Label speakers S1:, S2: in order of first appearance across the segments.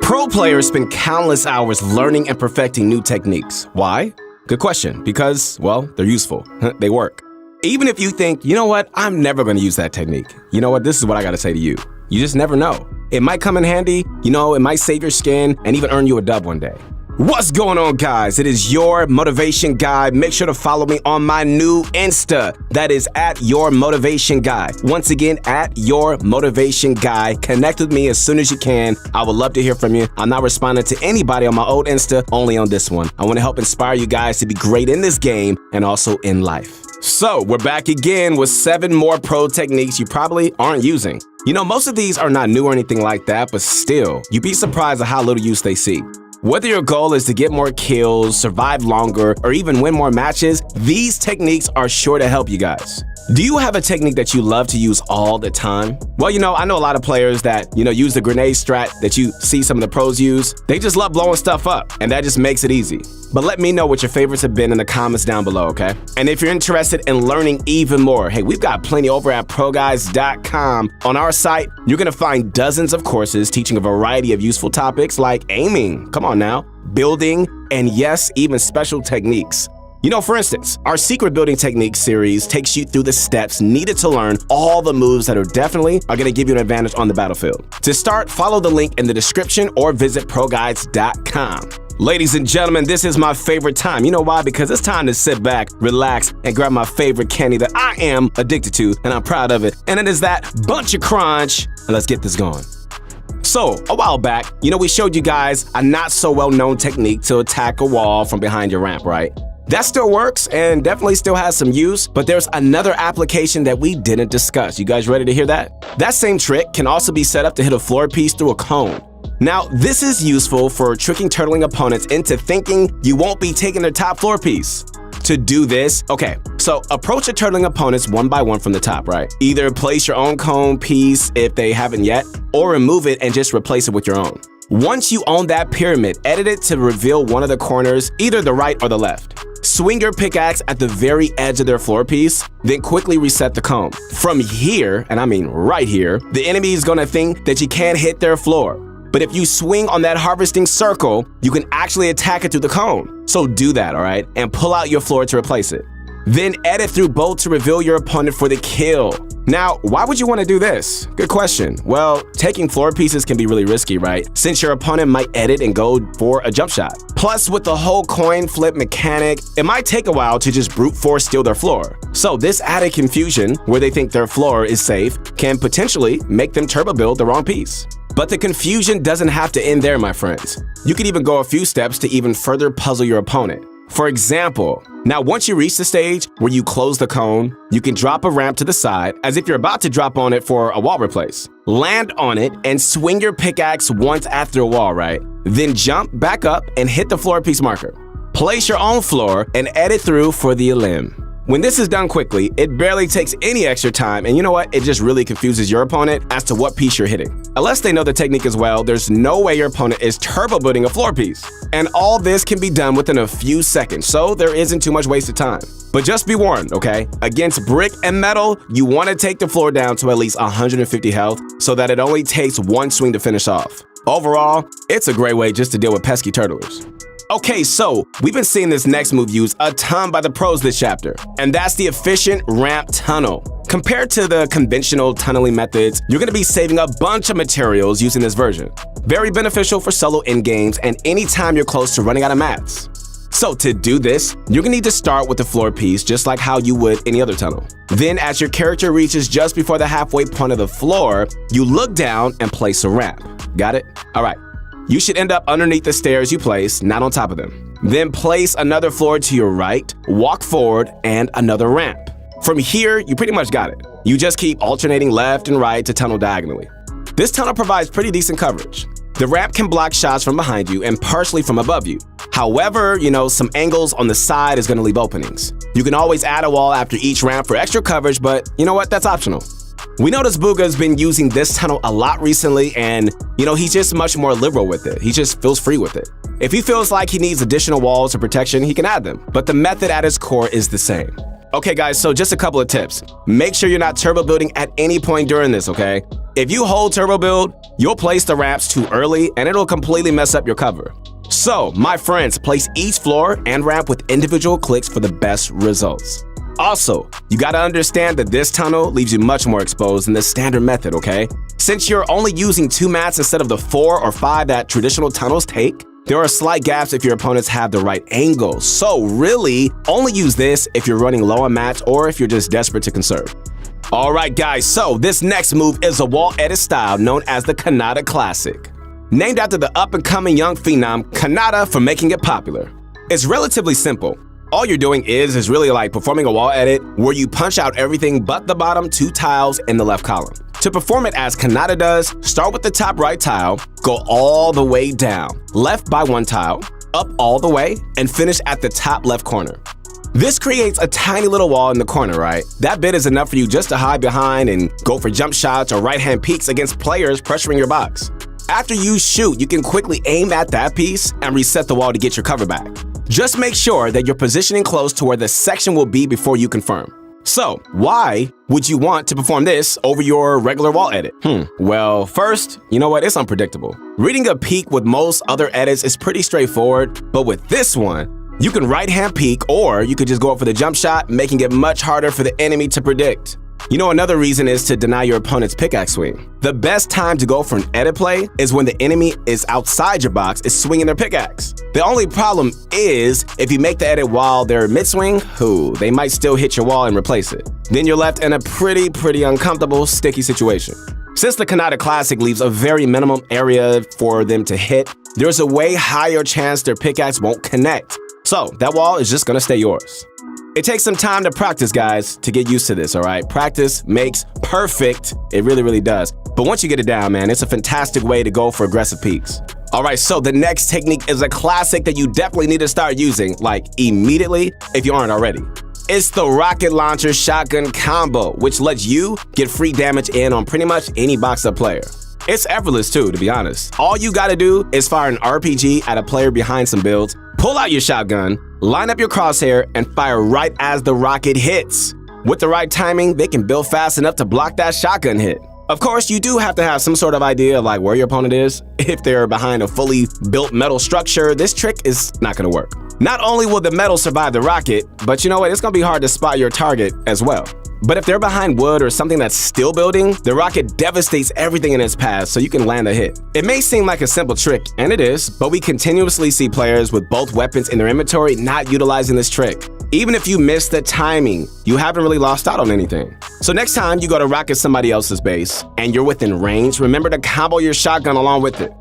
S1: Pro players spend countless hours learning and perfecting new techniques. Why? Good question. Because, well, they're useful. They work. Even if you think, you know what, I'm never going to use that technique. You know what, this is what I got to say to you. You just never know. It might come in handy, it might save your skin and even earn you a dub one day. What's going on, guys? It is your motivation guy. Make sure to follow me on my new Insta. That is at your motivation guy. Once again, at your motivation guy. Connect with me as soon as you can. I would love to hear from you. I'm not responding to anybody on my old Insta, only on this one. I want to help inspire you guys to be great in this game and also in life. So we're back again with 7 more pro techniques you probably aren't using. Most of these are not new or anything like that, but still, you'd be surprised at how little use they see. Whether your goal is to get more kills, survive longer, or even win more matches, these techniques are sure to help you guys. Do you have a technique that you love to use all the time? Well, I know a lot of players that, use the grenade strat that you see some of the pros use. They just love blowing stuff up, and that just makes it easy. But let me know what your favorites have been in the comments down below, okay? And if you're interested in learning even more, hey, we've got plenty over at ProGuides.com. On our site, you're gonna find dozens of courses teaching a variety of useful topics like aiming, come on now, building, and yes, even special techniques. For instance, our Secret Building Techniques series takes you through the steps needed to learn all the moves that are going to give you an advantage on the battlefield. To start, follow the link in the description or visit ProGuides.com. Ladies and gentlemen, this is my favorite time. You know why? Because it's time to sit back, relax, and grab my favorite candy that I am addicted to, and I'm proud of it. And it is that Bunch of Crunch. And let's get this going. So, a while back, we showed you guys a not so well-known technique to attack a wall from behind your ramp, right? That still works and definitely still has some use, but there's another application that we didn't discuss. You guys ready to hear that? That same trick can also be set up to hit a floor piece through a cone. Now, this is useful for tricking turtling opponents into thinking you won't be taking their top floor piece. To do this, so approach your turtling opponents one by one from the top, right? Either place your own cone piece if they haven't yet, or remove it and just replace it with your own. Once you own that pyramid, edit it to reveal one of the corners, either the right or the left. Swing your pickaxe at the very edge of their floor piece, then quickly reset the cone. From here, and I mean right here, the enemy is gonna think that you can't hit their floor. But if you swing on that harvesting circle, you can actually attack it through the cone. So do that, all right? And pull out your floor to replace it. Then edit through both to reveal your opponent for the kill. Now, why would you want to do this? Good question. Well, taking floor pieces can be really risky, right? Since your opponent might edit and go for a jump shot. Plus, with the whole coin flip mechanic, it might take a while to just brute force steal their floor. So this added confusion, where they think their floor is safe, can potentially make them turbo build the wrong piece. But the confusion doesn't have to end there, my friends. You could even go a few steps to even further puzzle your opponent. For example, now once you reach the stage where you close the cone, you can drop a ramp to the side as if you're about to drop on it for a wall replace. Land on it and swing your pickaxe once after a wall, right? Then jump back up and hit the floor piece marker. Place your own floor and edit through for the elim. When this is done quickly, it barely takes any extra time, and you know what? It just really confuses your opponent as to what piece you're hitting. Unless they know the technique as well, there's no way your opponent is turbo building a floor piece. And all this can be done within a few seconds, so there isn't too much wasted time. But just be warned, okay? Against brick and metal, you want to take the floor down to at least 150 health so that it only takes one swing to finish off. Overall, it's a great way just to deal with pesky turtlers. Okay, so we've been seeing this next move used a ton by the pros this chapter, and that's the efficient ramp tunnel. Compared to the conventional tunneling methods, you're going to be saving a bunch of materials using this version. Very beneficial for solo endgames and anytime you're close to running out of mats. So to do this, you're going to need to start with the floor piece just like how you would any other tunnel. Then as your character reaches just before the halfway point of the floor, you look down and place a ramp. Got it? All right. You should end up underneath the stairs you place, not on top of them. Then place another floor to your right, walk forward, and another ramp. From here, you pretty much got it. You just keep alternating left and right to tunnel diagonally. This tunnel provides pretty decent coverage. The ramp can block shots from behind you and partially from above you. However, some angles on the side is going to leave openings. You can always add a wall after each ramp for extra coverage, but you know what? That's optional. We noticed Booga's been using this tunnel a lot recently, and he's just much more liberal with it. He just feels free with it. If he feels like he needs additional walls or protection, he can add them, but the method at its core is the same. Okay guys, so just a couple of tips. Make sure you're not turbo building at any point during this, okay? If you hold turbo build, you'll place the ramps too early and it'll completely mess up your cover. So, my friends, place each floor and ramp with individual clicks for the best results. Also, you gotta understand that this tunnel leaves you much more exposed than the standard method, okay? Since you're only using 2 mats instead of the 4 or 5 that traditional tunnels take, there are slight gaps if your opponents have the right angle. So really, only use this if you're running low on mats or if you're just desperate to conserve. Alright guys, so this next move is a wall edit style known as the Kanata Classic. Named after the up-and-coming young phenom Kanata for making it popular. It's relatively simple. All you're doing is really like performing a wall edit where you punch out everything but the bottom 2 tiles in the left column. To perform it as Kanata does, start with the top right tile, go all the way down, left by 1 tile, up all the way, and finish at the top left corner. This creates a tiny little wall in the corner, right? That bit is enough for you just to hide behind and go for jump shots or right-hand peeks against players pressuring your box. After you shoot, you can quickly aim at that piece and reset the wall to get your cover back. Just make sure that you're positioning close to where the section will be before you confirm. So, why would you want to perform this over your regular wall edit? Well, first, you know what? It's unpredictable. Reading a peek with most other edits is pretty straightforward, but with this one, you can right-hand peek or you could just go up for the jump shot, making it much harder for the enemy to predict. You know, another reason is to deny your opponent's pickaxe swing. The best time to go for an edit play is when the enemy is outside your box, is swinging their pickaxe. The only problem is if you make the edit while they're mid-swing, they might still hit your wall and replace it. Then you're left in a pretty uncomfortable, sticky situation. Since the Kanata Classic leaves a very minimum area for them to hit, there's a way higher chance their pickaxe won't connect. So that wall is just gonna stay yours. It takes some time to practice, guys, to get used to this, all right? Practice makes perfect. It really does. But once you get it down, man, it's a fantastic way to go for aggressive peaks. All right, so the next technique is a classic that you definitely need to start using, like immediately, if you aren't already. It's the rocket launcher shotgun combo, which lets you get free damage in on pretty much any boxed up player. It's effortless too, to be honest. All you gotta do is fire an RPG at a player behind some builds, pull out your shotgun, line up your crosshair, and fire right as the rocket hits. With the right timing, they can build fast enough to block that shotgun hit. Of course, you do have to have some sort of idea of like where your opponent is. If they're behind a fully built metal structure, this trick is not gonna work. Not only will the metal survive the rocket, but you know what? It's gonna be hard to spot your target as well. But if they're behind wood or something that's still building, the rocket devastates everything in its path so you can land a hit. It may seem like a simple trick, and it is, but we continuously see players with both weapons in their inventory not utilizing this trick. Even if you miss the timing, you haven't really lost out on anything. So next time you go to rocket somebody else's base and you're within range, remember to combo your shotgun along with it.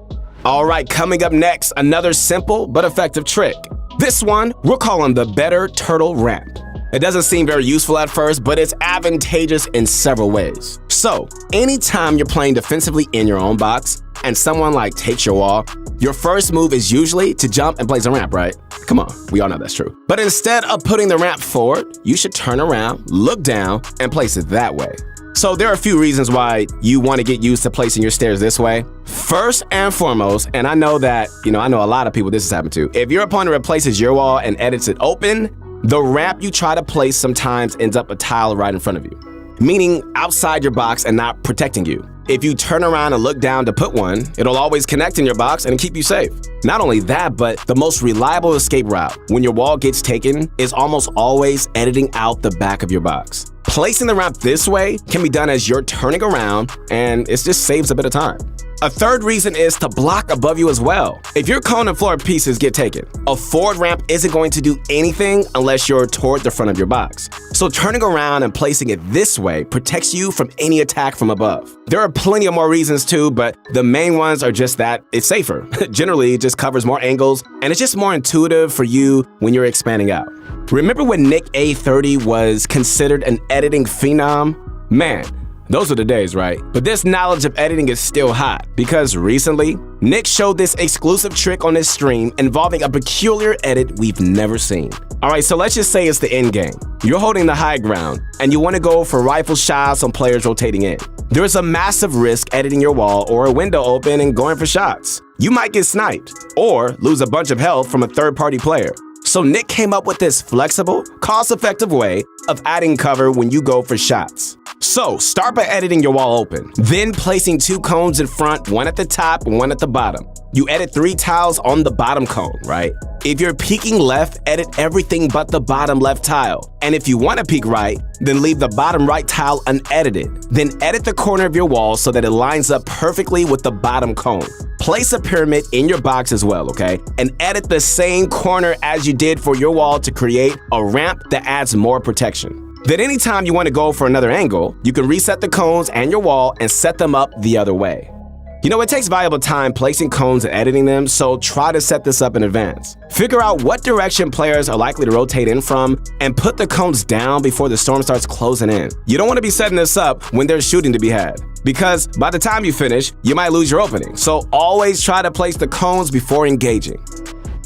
S1: All right, coming up next, another simple but effective trick. This one, we're calling the Better Turtle Ramp. It doesn't seem very useful at first, but it's advantageous in several ways. So, anytime you're playing defensively in your own box and someone like takes your wall, your first move is usually to jump and place a ramp, right? Come on, we all know that's true. But instead of putting the ramp forward, you should turn around, look down, and place it that way. So there are a few reasons why you want to get used to placing your stairs this way. First and foremost, and I know that, I know a lot of people this has happened to. If your opponent replaces your wall and edits it open, the ramp you try to place sometimes ends up a tile right in front of you, meaning outside your box and not protecting you. If you turn around and look down to put one, it'll always connect in your box and keep you safe. Not only that, but the most reliable escape route when your wall gets taken is almost always editing out the back of your box. Placing the ramp this way can be done as you're turning around, and it just saves a bit of time. A third reason is to block above you as well. If your cone and floor pieces get taken, a forward ramp isn't going to do anything unless you're toward the front of your box. So turning around and placing it this way protects you from any attack from above. There are plenty of more reasons too, but the main ones are just that it's safer. Generally, it just covers more angles, and it's just more intuitive for you when you're expanding out. Remember when Nick A30 was considered an editing phenom? Man, those are the days, right? But this knowledge of editing is still hot because recently, Nick showed this exclusive trick on his stream involving a peculiar edit we've never seen. All right, so let's just say it's the end game. You're holding the high ground and you want to go for rifle shots on players rotating in. There's a massive risk editing your wall or a window open and going for shots. You might get sniped or lose a bunch of health from a third-party player. So Nick came up with this flexible, cost-effective way of adding cover when you go for shots. So start by editing your wall open, then placing 2 cones in front, one at the top and one at the bottom. You edit 3 tiles on the bottom cone, right? If you're peeking left, edit everything but the bottom left tile. And if you want to peek right, then leave the bottom right tile unedited. Then edit the corner of your wall so that it lines up perfectly with the bottom cone. Place a pyramid in your box as well, okay? And edit the same corner as you did for your wall to create a ramp that adds more protection. Then anytime you want to go for another angle, you can reset the cones and your wall and set them up the other way. You know, it takes valuable time placing cones and editing them, so try to set this up in advance. Figure out what direction players are likely to rotate in from and put the cones down before the storm starts closing in. You don't want to be setting this up when there's shooting to be had, because by the time you finish, you might lose your opening. So always try to place the cones before engaging.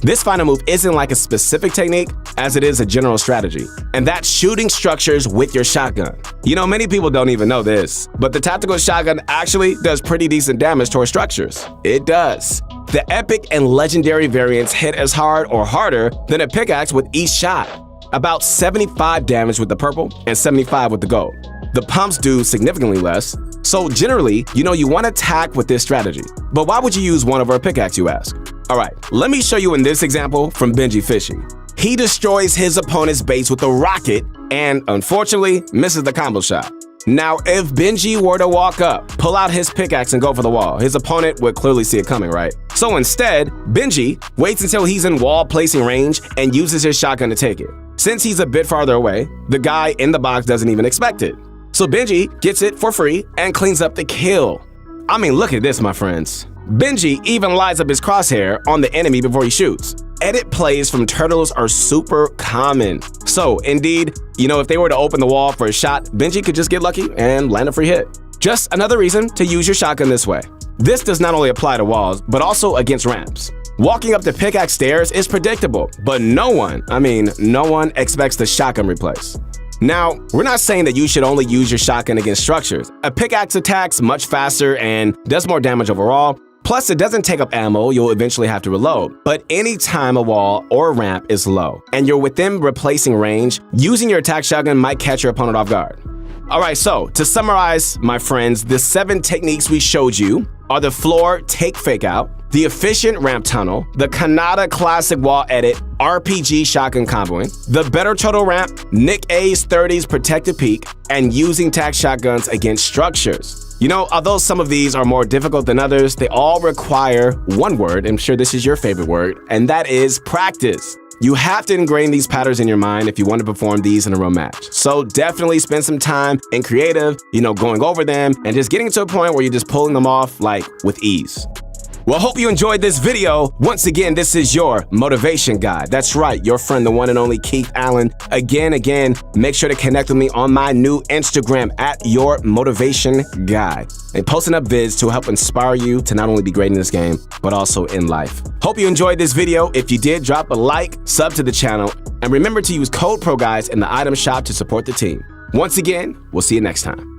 S1: This final move isn't like a specific technique, as it is a general strategy, and that's shooting structures with your shotgun. You know, many people don't even know this, but the tactical shotgun actually does pretty decent damage towards structures. It does. The epic and legendary variants hit as hard or harder than a pickaxe with each shot. About 75 damage with the purple and 75 with the gold. The pumps do significantly less, so generally, you want to attack with this strategy. But why would you use one over a pickaxe, you ask? Alright, let me show you in this example from Benji Fishy. He destroys his opponent's base with a rocket and, unfortunately, misses the combo shot. Now, if Benji were to walk up, pull out his pickaxe and go for the wall, his opponent would clearly see it coming, right? So instead, Benji waits until he's in wall placing range and uses his shotgun to take it. Since he's a bit farther away, the guy in the box doesn't even expect it. So Benji gets it for free and cleans up the kill. I mean, look at this, my friends. Benji even lines up his crosshair on the enemy before he shoots. Edit plays from turtles are super common. So indeed, if they were to open the wall for a shot, Benji could just get lucky and land a free hit. Just another reason to use your shotgun this way. This does not only apply to walls, but also against ramps. Walking up the pickaxe stairs is predictable, but no one expects the shotgun replace. Now, we're not saying that you should only use your shotgun against structures. A pickaxe attacks much faster and does more damage overall. Plus, it doesn't take up ammo you'll eventually have to reload. But anytime a wall or ramp is low and you're within replacing range, using your attack shotgun might catch your opponent off guard. Alright, so to summarize, my friends, the 7 techniques we showed you are the floor take fake out, the efficient ramp tunnel, the Kanata classic wall edit, RPG shotgun comboing, the better turtle ramp, Nick A's 30s protected peak, and using tac shotguns against structures. Although some of these are more difficult than others, they all require one word. I'm sure this is your favorite word, and that is practice. You have to ingrain these patterns in your mind if you want to perform these in a real match. So definitely spend some time in creative, going over them and just getting to a point where you're just pulling them off with ease. Well, hope you enjoyed this video. Once again, this is your motivation guide. That's right, your friend, the one and only Keith Allen. Again, make sure to connect with me on my new Instagram at Your Motivation Guide. And posting up vids to help inspire you to not only be great in this game, but also in life. Hope you enjoyed this video. If you did, drop a like, sub to the channel, and remember to use code PROGUYS in the item shop to support the team. Once again, we'll see you next time.